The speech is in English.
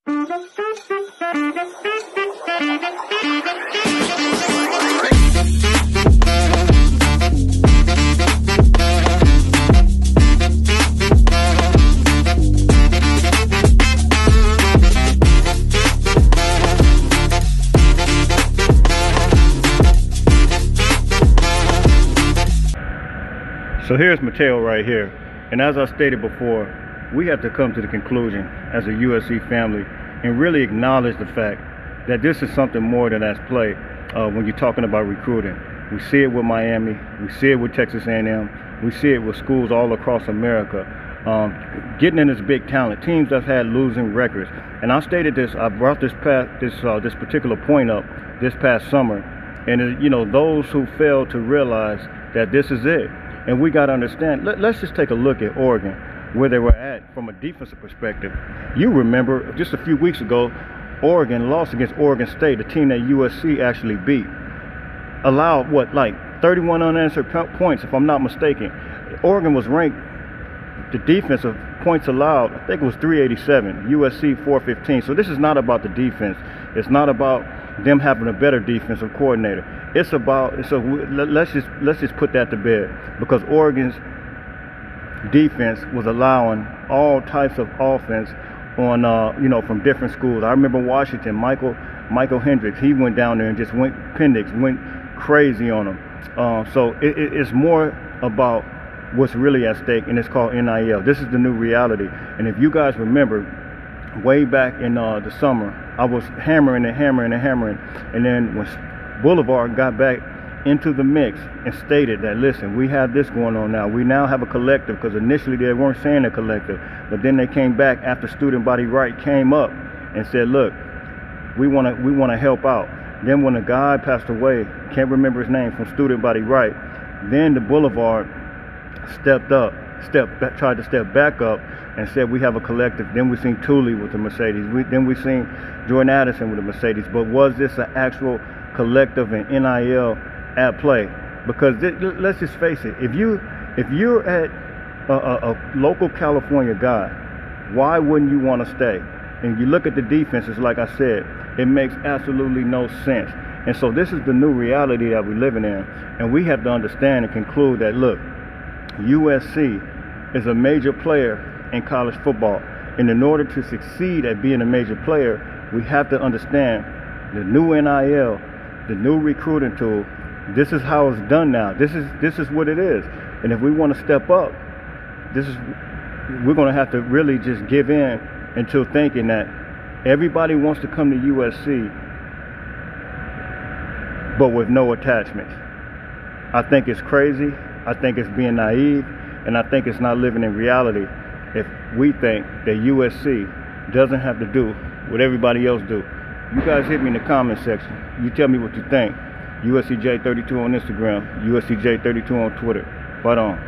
So here's Mateo right here, and as I stated before, we have to come to the conclusion as a USC family and really acknowledge the fact that this is something more than at play when you're talking about recruiting. We see it with Miami, we see it with Texas A&M, we see it with schools all across America. Getting in this big talent, teams that had losing records. And I stated this, I brought this particular point up this past summer, and you know, those who fail to realize that this is it. And we got to understand, let's just take a look at Oregon, where they were at from a defensive perspective. You remember just a few weeks ago, Oregon lost against Oregon State, a team that USC actually beat. Allowed, what, like 31 unanswered points, if I'm not mistaken. Oregon was ranked, the defensive points allowed, I think it was 387, USC 415. So this is not about the defense. It's not about them having a better defensive coordinator. It's about, so let's just put that to bed, because Oregon's defense was allowing all types of offense on, you know, from different schools. I remember Washington, Michael Hendricks, he went down there and just went crazy on them. So it's more about what's really at stake, and it's called NIL. This is the new reality. And if you guys remember, way back in the summer, I was hammering, and then when Boulevard got back into the mix and stated that, listen, we have this going on now. We now have a collective, because initially they weren't saying a collective, but then they came back after student body right came up and said, look, we want to help out. Then when a guy passed away, can't remember his name, from student body right, then the Boulevard tried to step back up and said we have a collective. Then we seen Thule with the Mercedes. Then we seen Jordan Addison with the Mercedes. But was this an actual collective and NIL at play? Because let's just face it, if you're at a local California guy, why wouldn't you want to stay? And you look at the defenses, like I said, it makes absolutely no sense. And so this is the new reality that we're living in, and we have to understand and conclude that, look, USC is a major player in college football, and in order to succeed at being a major player, we have to understand the new NIL, the new recruiting tool. This is how it's done now. This is what it is. And if we want to step up, we're going to have to really just give in into thinking that everybody wants to come to USC, but with no attachments. I think it's crazy. I think it's being naive, and I think it's not living in reality if we think that USC doesn't have to do what everybody else do. You guys hit me in the comment section. You tell me what you think. USCJ32 on Instagram, USCJ32 on Twitter. Fight on.